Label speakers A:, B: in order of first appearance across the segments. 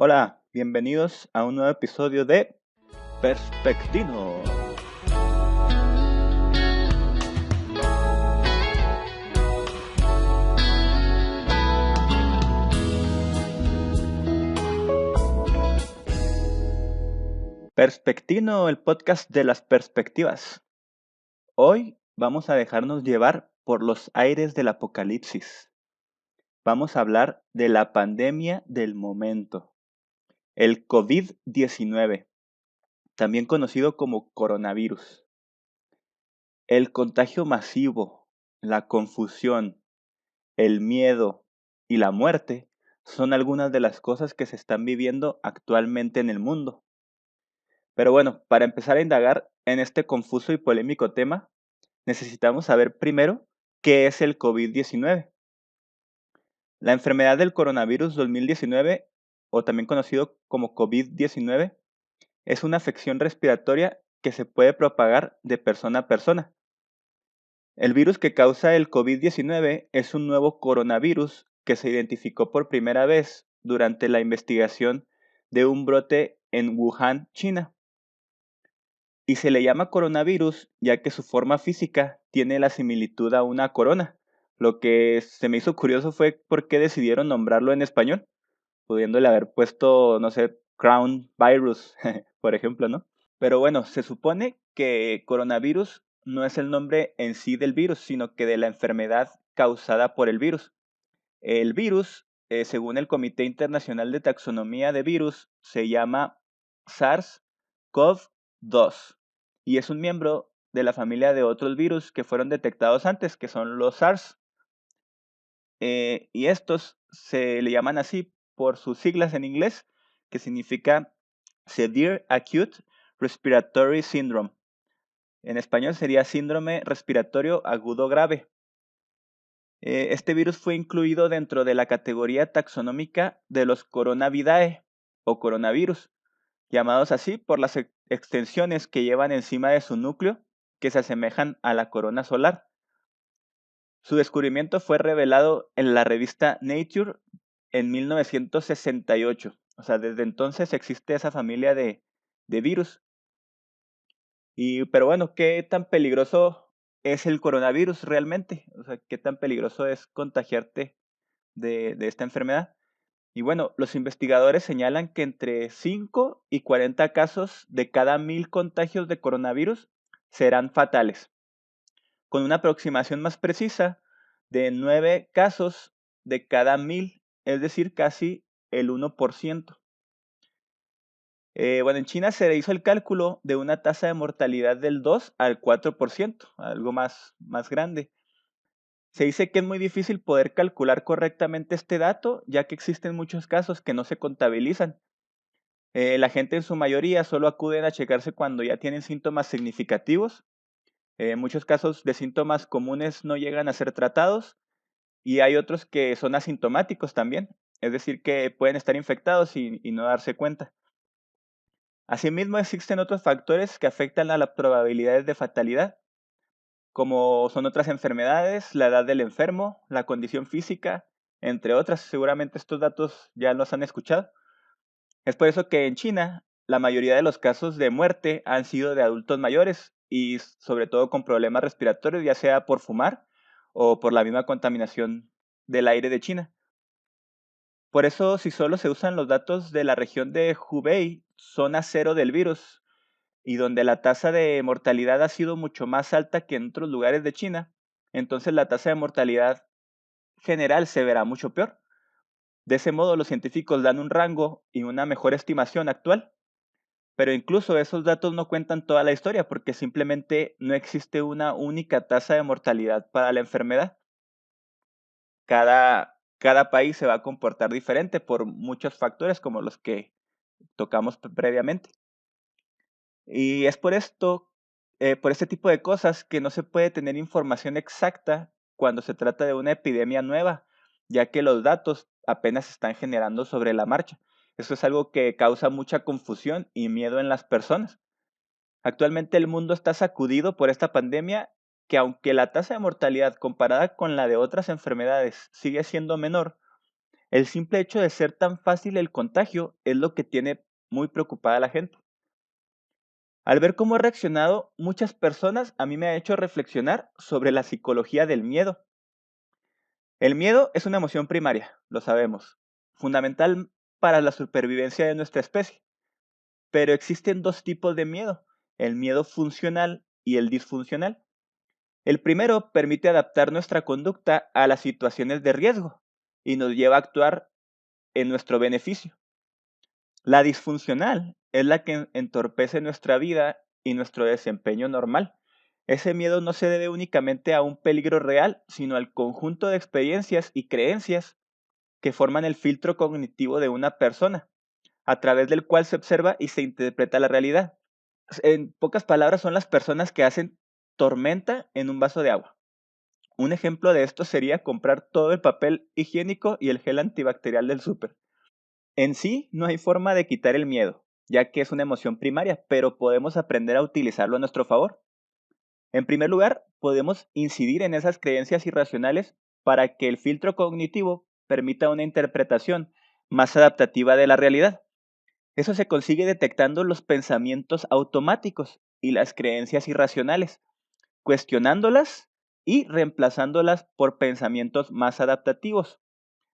A: Hola, bienvenidos a un nuevo episodio de Perspectino. Perspectino, el podcast de las perspectivas. Hoy vamos a dejarnos llevar por los aires del apocalipsis. Vamos a hablar de la pandemia del momento, el COVID-19, también conocido como coronavirus. El contagio masivo, la confusión, el miedo y la muerte son algunas de las cosas que se están viviendo actualmente en el mundo. Pero bueno, para empezar a indagar en este confuso y polémico tema, necesitamos saber primero qué es el COVID-19. La enfermedad del coronavirus 2019, o también conocido como COVID-19, es una afección respiratoria que se puede propagar de persona a persona. El virus que causa el COVID-19 es un nuevo coronavirus que se identificó por primera vez durante la investigación de un brote en Wuhan, China. Y se le llama coronavirus ya que su forma física tiene la similitud a una corona. Lo que se me hizo curioso fue por qué decidieron nombrarlo en español, pudiéndole haber puesto, no sé, Crown Virus, por ejemplo, ¿no? Pero bueno, se supone que coronavirus no es el nombre en sí del virus, sino que de la enfermedad causada por el virus. El virus, según el Comité Internacional de Taxonomía de Virus, se llama SARS-CoV-2 y es un miembro de la familia de otros virus que fueron detectados antes, que son los SARS. Y estos se le llaman así por sus siglas en inglés, que significa Severe Acute Respiratory Syndrome. En español sería síndrome respiratorio agudo grave. Este virus fue incluido dentro de la categoría taxonómica de los coronavidae o coronavirus, llamados así por las extensiones que llevan encima de su núcleo que se asemejan a la corona solar. Su descubrimiento fue revelado en la revista Nature en 1968. O sea, desde entonces existe esa familia de virus. Pero bueno, ¿qué tan peligroso es el coronavirus realmente? O sea, ¿qué tan peligroso es contagiarte de esta enfermedad? Y bueno, los investigadores señalan que entre 5 y 40 casos de cada 1000 contagios de coronavirus serán fatales, con una aproximación más precisa de 9 casos de cada 1000, es decir, casi el 1%. Bueno, en China se hizo el cálculo de una tasa de mortalidad del 2 al 4%, algo más grande. Se dice que es muy difícil poder calcular correctamente este dato, ya que existen muchos casos que no se contabilizan. La gente en su mayoría solo acuden a checarse cuando ya tienen síntomas significativos. Muchos casos de síntomas comunes no llegan a ser tratados y hay otros que son asintomáticos también, es decir, que pueden estar infectados y no darse cuenta. Asimismo, existen otros factores que afectan a las probabilidades de fatalidad, como son otras enfermedades, la edad del enfermo, la condición física, entre otras. Seguramente estos datos ya los han escuchado. Es por eso que en China la mayoría de los casos de muerte han sido de adultos mayores y sobre todo con problemas respiratorios, ya sea por fumar o por la misma contaminación del aire de China. Por eso, si solo se usan los datos de la región de Hubei, zona cero del virus, y donde la tasa de mortalidad ha sido mucho más alta que en otros lugares de China, entonces la tasa de mortalidad general se verá mucho peor. De ese modo, los científicos dan un rango y una mejor estimación actual, pero incluso esos datos no cuentan toda la historia porque simplemente no existe una única tasa de mortalidad para la enfermedad. Cada país se va a comportar diferente por muchos factores como los que tocamos previamente. Y es por esto, por este tipo de cosas, que no se puede tener información exacta cuando se trata de una epidemia nueva, ya que los datos apenas se están generando sobre la marcha. Eso es algo que causa mucha confusión y miedo en las personas. Actualmente el mundo está sacudido por esta pandemia que aunque la tasa de mortalidad comparada con la de otras enfermedades sigue siendo menor, El simple hecho de ser tan fácil el contagio es lo que tiene muy preocupada a la gente. Al ver cómo ha reaccionado muchas personas, a mí me ha hecho reflexionar sobre la psicología del miedo. El miedo es una emoción primaria, lo sabemos, fundamental para la supervivencia de nuestra especie. Pero existen dos tipos de miedo, el miedo funcional y el disfuncional. El primero permite adaptar nuestra conducta a las situaciones de riesgo y nos lleva a actuar en nuestro beneficio. La disfuncional es la que entorpece nuestra vida y nuestro desempeño normal. Ese miedo no se debe únicamente a un peligro real, sino al conjunto de experiencias y creencias que forman el filtro cognitivo de una persona, a través del cual se observa y se interpreta la realidad. En pocas palabras, son las personas que hacen tormenta en un vaso de agua. Un ejemplo de esto sería comprar todo el papel higiénico y el gel antibacterial del súper. En sí, no hay forma de quitar el miedo, ya que es una emoción primaria, pero podemos aprender a utilizarlo a nuestro favor. En primer lugar, podemos incidir en esas creencias irracionales para que el filtro cognitivo permita una interpretación más adaptativa de la realidad. Eso se consigue detectando los pensamientos automáticos y las creencias irracionales, cuestionándolas y reemplazándolas por pensamientos más adaptativos.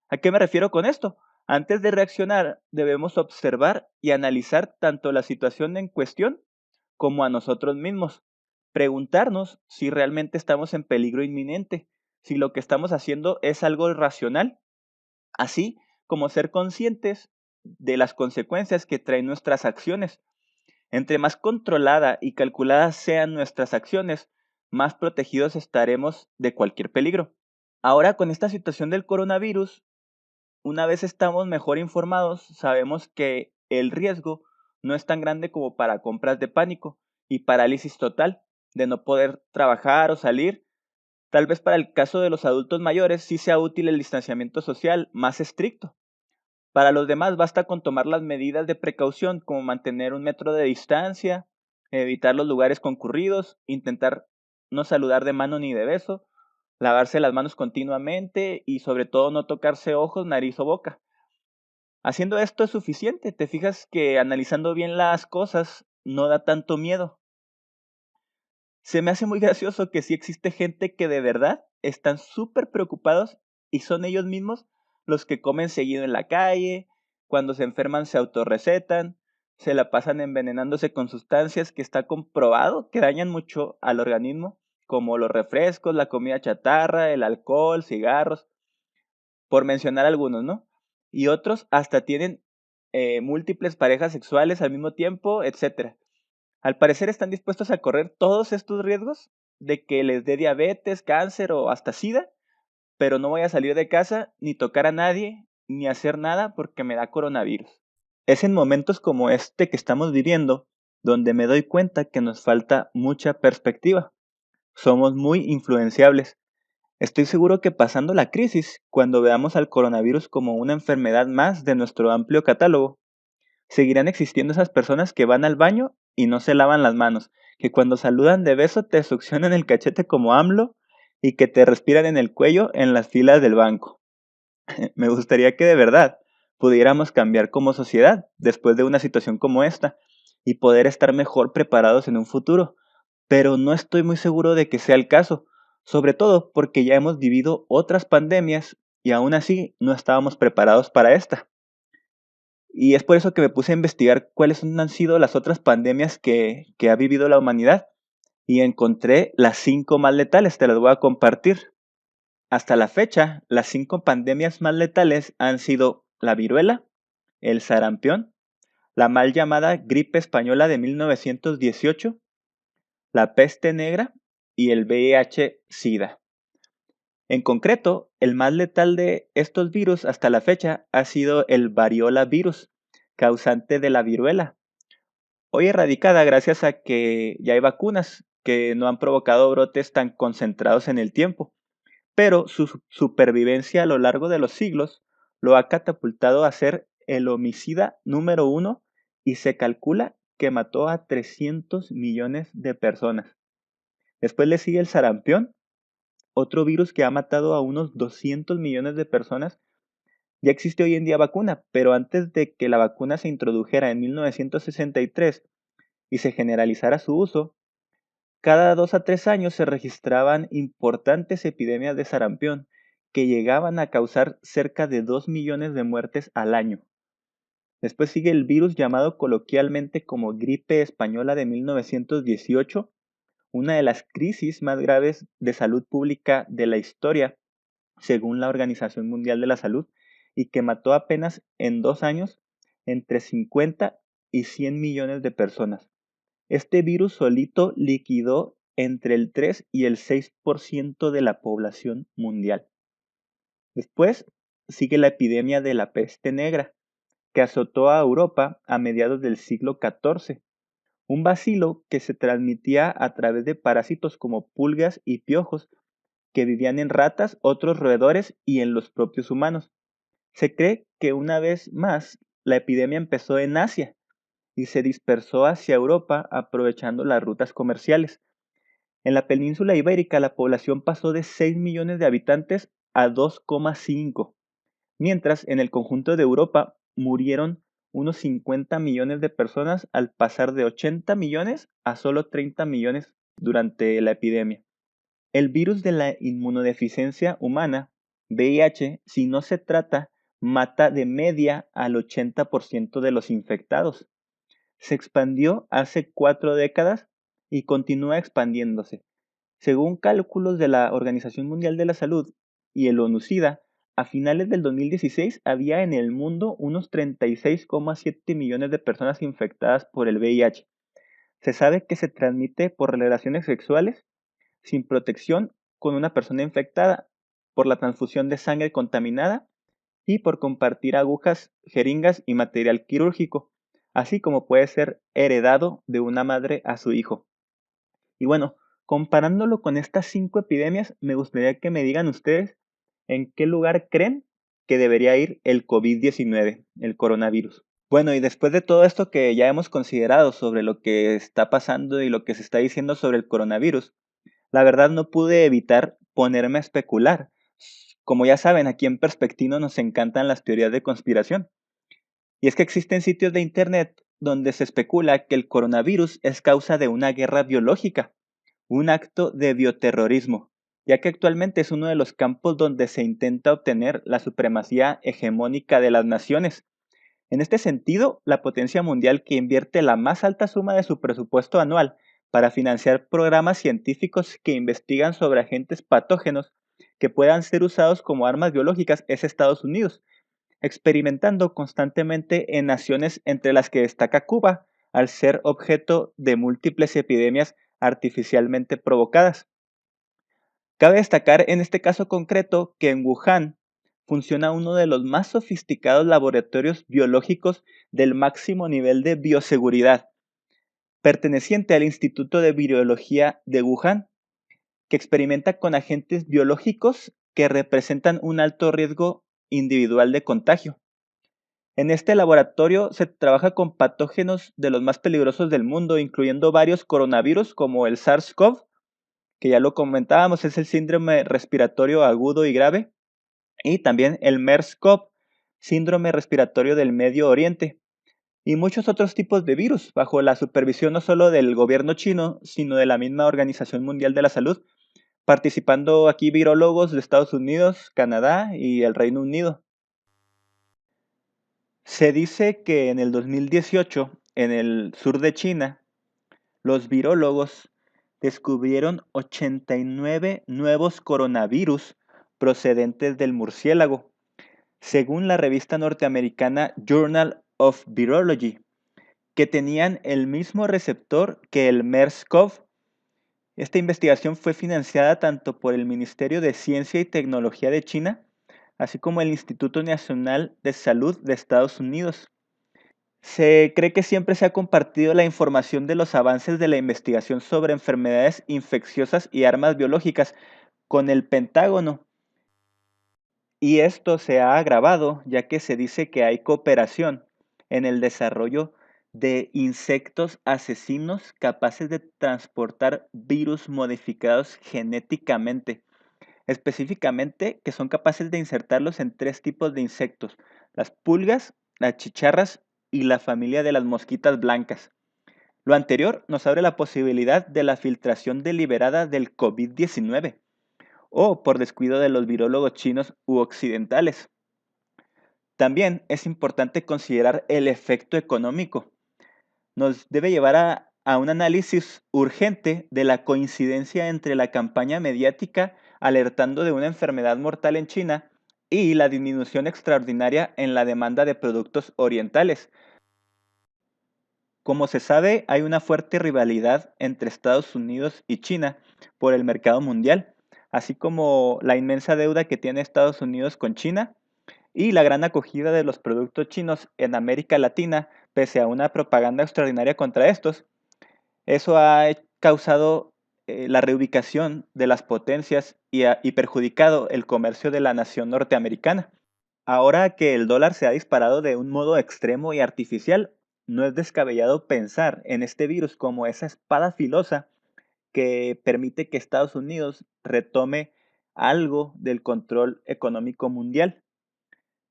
A: ¿A qué me refiero con esto? Antes de reaccionar, debemos observar y analizar tanto la situación en cuestión como a nosotros mismos. Preguntarnos si realmente estamos en peligro inminente, si lo que estamos haciendo es algo racional, así como ser conscientes de las consecuencias que traen nuestras acciones. Entre más controlada y calculadas sean nuestras acciones, más protegidos estaremos de cualquier peligro. Ahora, con esta situación del coronavirus, una vez estamos mejor informados, sabemos que el riesgo no es tan grande como para compras de pánico y parálisis total, de no poder trabajar o salir. Tal vez para el caso de los adultos mayores sí sea útil el distanciamiento social más estricto. Para los demás basta con tomar las medidas de precaución como mantener 1 metro de distancia, evitar los lugares concurridos, intentar no saludar de mano ni de beso, lavarse las manos continuamente y sobre todo no tocarse ojos, nariz o boca. Haciendo esto es suficiente, te fijas que analizando bien las cosas no da tanto miedo. Se me hace muy gracioso que sí existe gente que de verdad están súper preocupados y son ellos mismos los que comen seguido en la calle, cuando se enferman se autorrecetan, se la pasan envenenándose con sustancias que está comprobado que dañan mucho al organismo, como los refrescos, la comida chatarra, el alcohol, cigarros, por mencionar algunos, ¿no? Y otros hasta tienen múltiples parejas sexuales al mismo tiempo, etcétera. Al parecer están dispuestos a correr todos estos riesgos de que les dé diabetes, cáncer o hasta sida, pero no voy a salir de casa, ni tocar a nadie, ni hacer nada porque me da coronavirus. Es en momentos como este que estamos viviendo donde me doy cuenta que nos falta mucha perspectiva. Somos muy influenciables. Estoy seguro que pasando la crisis, cuando veamos al coronavirus como una enfermedad más de nuestro amplio catálogo, seguirán existiendo esas personas que van al baño y no se lavan las manos, que cuando saludan de beso te succionan el cachete como AMLO y que te respiran en el cuello en las filas del banco. Me gustaría que de verdad pudiéramos cambiar como sociedad después de una situación como esta y poder estar mejor preparados en un futuro, pero no estoy muy seguro de que sea el caso, sobre todo porque ya hemos vivido otras pandemias y aún así no estábamos preparados para esta. Y es por eso que me puse a investigar cuáles han sido las otras pandemias que ha vivido la humanidad. Y encontré las 5 más letales, te las voy a compartir. Hasta la fecha, las 5 pandemias más letales han sido la viruela, el sarampión, la mal llamada gripe española de 1918, la peste negra y el VIH-Sida. En concreto, el más letal de estos virus hasta la fecha ha sido el variola virus, causante de la viruela, hoy erradicada gracias a que ya hay vacunas que no han provocado brotes tan concentrados en el tiempo, pero su supervivencia a lo largo de los siglos lo ha catapultado a ser el homicida número 1 y se calcula que mató a 300 millones de personas. Después le sigue el sarampión, otro virus que ha matado a unos 200 millones de personas Ya existe hoy en día vacuna, pero antes de que la vacuna se introdujera en 1963 y se generalizara su uso, cada 2 a 3 años se registraban importantes epidemias de sarampión que llegaban a causar cerca de 2 millones de muertes al año. Después sigue el virus llamado coloquialmente como gripe española de 1918, una de las crisis más graves de salud pública de la historia, según la Organización Mundial de la Salud, y que mató apenas en 2 años entre 50 y 100 millones de personas. Este virus solito liquidó entre el 3 y el 6% de la población mundial. Después sigue la epidemia de la peste negra, que azotó a Europa a mediados del siglo XIV, un bacilo que se transmitía a través de parásitos como pulgas y piojos que vivían en ratas, otros roedores y en los propios humanos. Se cree que una vez más la epidemia empezó en Asia y se dispersó hacia Europa aprovechando las rutas comerciales. En la península ibérica la población pasó de 6 millones de habitantes a 2,5, mientras en el conjunto de Europa murieron unos 50 millones de personas al pasar de 80 millones a solo 30 millones durante la epidemia. El virus de la inmunodeficiencia humana, VIH, si no se trata, mata de media al 80% de los infectados. Se expandió hace 4 décadas y continúa expandiéndose. Según cálculos de la Organización Mundial de la Salud y el ONU-SIDA, a finales del 2016 había en el mundo unos 36,7 millones de personas infectadas por el VIH. Se sabe que se transmite por relaciones sexuales sin protección con una persona infectada, por la transfusión de sangre contaminada y por compartir agujas, jeringas y material quirúrgico, así como puede ser heredado de una madre a su hijo. Y bueno, comparándolo con estas 5 epidemias, me gustaría que me digan ustedes en qué lugar creen que debería ir el COVID-19, el coronavirus. Bueno, y después de todo esto que ya hemos considerado sobre lo que está pasando y lo que se está diciendo sobre el coronavirus, la verdad no pude evitar ponerme a especular. Como ya saben, aquí en Perspectivo nos encantan las teorías de conspiración. Y es que existen sitios de internet donde se especula que el coronavirus es causa de una guerra biológica, un acto de bioterrorismo, ya que actualmente es uno de los campos donde se intenta obtener la supremacía hegemónica de las naciones. En este sentido, la potencia mundial que invierte la más alta suma de su presupuesto anual para financiar programas científicos que investigan sobre agentes patógenos que puedan ser usados como armas biológicas es Estados Unidos, experimentando constantemente en naciones entre las que destaca Cuba, al ser objeto de múltiples epidemias artificialmente provocadas. Cabe destacar en este caso concreto que en Wuhan funciona uno de los más sofisticados laboratorios biológicos del máximo nivel de bioseguridad, perteneciente al Instituto de Virología de Wuhan, que experimenta con agentes biológicos que representan un alto riesgo individual de contagio. En este laboratorio se trabaja con patógenos de los más peligrosos del mundo, incluyendo varios coronavirus como el SARS-CoV, que ya lo comentábamos, es el síndrome respiratorio agudo y grave, y también el MERS-CoV, síndrome respiratorio del Medio Oriente, y muchos otros tipos de virus, bajo la supervisión no solo del gobierno chino, sino de la misma Organización Mundial de la Salud, participando aquí virólogos de Estados Unidos, Canadá y el Reino Unido. Se dice que en el 2018, en el sur de China, los virólogos descubrieron 89 nuevos coronavirus procedentes del murciélago, según la revista norteamericana Journal of Virology, que tenían el mismo receptor que el MERS-CoV. Esta investigación fue financiada tanto por el Ministerio de Ciencia y Tecnología de China, así como el Instituto Nacional de Salud de Estados Unidos. Se cree que siempre se ha compartido la información de los avances de la investigación sobre enfermedades infecciosas y armas biológicas con el Pentágono, y esto se ha agravado ya que se dice que hay cooperación en el desarrollo de insectos asesinos capaces de transportar virus modificados genéticamente. específicamente que son capaces de insertarlos en 3 tipos de insectos: las pulgas, las chicharras y la familia de las mosquitas blancas. Lo anterior nos abre la posibilidad de la filtración deliberada del COVID-19 o por descuido de los virólogos chinos u occidentales. También es importante considerar el efecto económico. Nos debe llevar a un análisis urgente de la coincidencia entre la campaña mediática alertando de una enfermedad mortal en China y la disminución extraordinaria en la demanda de productos orientales. Como se sabe, hay una fuerte rivalidad entre Estados Unidos y China por el mercado mundial, así como la inmensa deuda que tiene Estados Unidos con China y la gran acogida de los productos chinos en América Latina, pese a una propaganda extraordinaria contra estos. Eso ha causado la reubicación de las potencias y perjudicado el comercio de la nación norteamericana. Ahora que el dólar se ha disparado de un modo extremo y artificial, no es descabellado pensar en este virus como esa espada filosa que permite que Estados Unidos retome algo del control económico mundial.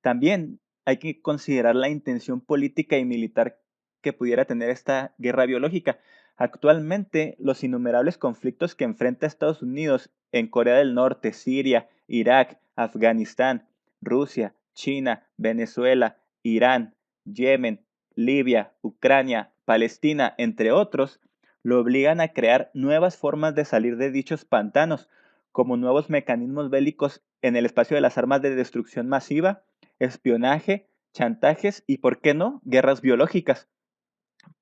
A: También hay que considerar la intención política y militar que pudiera tener esta guerra biológica. Actualmente, los innumerables conflictos que enfrenta Estados Unidos en Corea del Norte, Siria, Irak, Afganistán, Rusia, China, Venezuela, Irán, Yemen, Libia, Ucrania, Palestina, entre otros, lo obligan a crear nuevas formas de salir de dichos pantanos, como nuevos mecanismos bélicos en el espacio de las armas de destrucción masiva, espionaje, chantajes y, ¿por qué no?, guerras biológicas.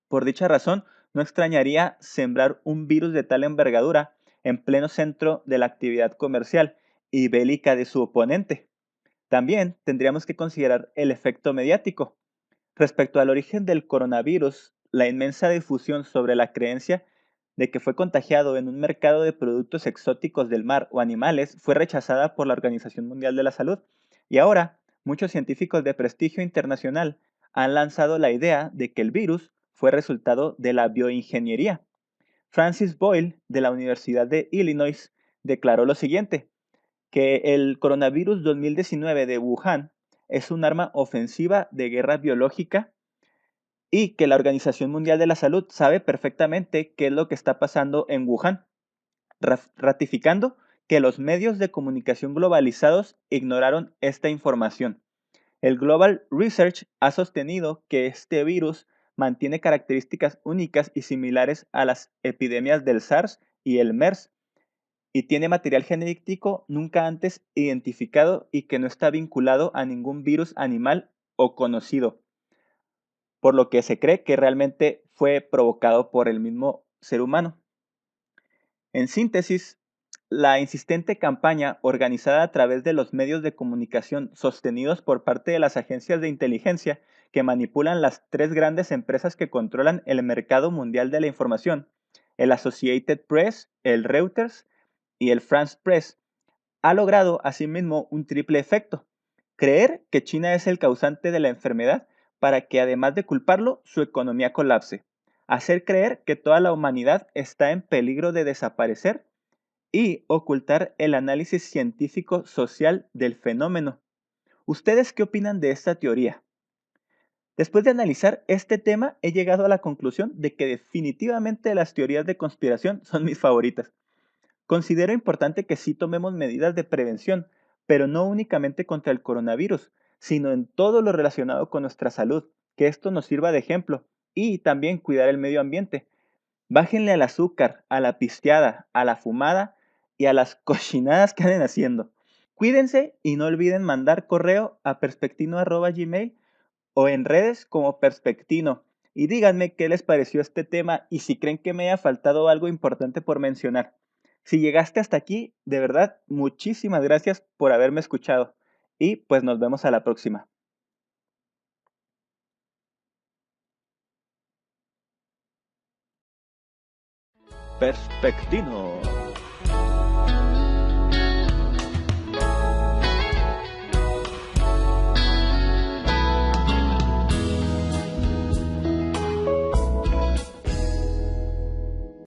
A: Por dicha razón, no extrañaría sembrar un virus de tal envergadura en pleno centro de la actividad comercial y bélica de su oponente. También tendríamos que considerar el efecto mediático. Respecto al origen del coronavirus, la inmensa difusión sobre la creencia de que fue contagiado en un mercado de productos exóticos del mar o animales fue rechazada por la Organización Mundial de la Salud. Y ahora, muchos científicos de prestigio internacional han lanzado la idea de que el virus fue resultado de la bioingeniería. Francis Boyle, de la Universidad de Illinois, declaró lo siguiente: que el coronavirus 2019 de Wuhan es un arma ofensiva de guerra biológica y que la Organización Mundial de la Salud sabe perfectamente qué es lo que está pasando en Wuhan, ratificando que los medios de comunicación globalizados ignoraron esta información. El Global Research ha sostenido que este virus mantiene características únicas y similares a las epidemias del SARS y el MERS, y tiene material genético nunca antes identificado y que no está vinculado a ningún virus animal o conocido, por lo que se cree que realmente fue provocado por el mismo ser humano. En síntesis, la insistente campaña organizada a través de los medios de comunicación sostenidos por parte de las agencias de inteligencia que manipulan las 3 grandes empresas que controlan el mercado mundial de la información, el Associated Press, el Reuters y el France Press, ha logrado asimismo un triple efecto: creer que China es el causante de la enfermedad para que, además de culparlo, su economía colapse; hacer creer que toda la humanidad está en peligro de desaparecer; y ocultar el análisis científico social del fenómeno. ¿Ustedes qué opinan de esta teoría? Después de analizar este tema, he llegado a la conclusión de que definitivamente las teorías de conspiración son mis favoritas. Considero importante que sí tomemos medidas de prevención, pero no únicamente contra el coronavirus, sino en todo lo relacionado con nuestra salud, que esto nos sirva de ejemplo, y también cuidar el medio ambiente. Bájenle al azúcar, a la pisteada, a la fumada y a las cochinadas que anden haciendo. Cuídense y no olviden mandar correo a perspectino@gmail o en redes como Perspectino. Y díganme qué les pareció este tema y si creen que me haya faltado algo importante por mencionar. Si llegaste hasta aquí, de verdad, muchísimas gracias por haberme escuchado. Y pues nos vemos a la próxima. Perspectino.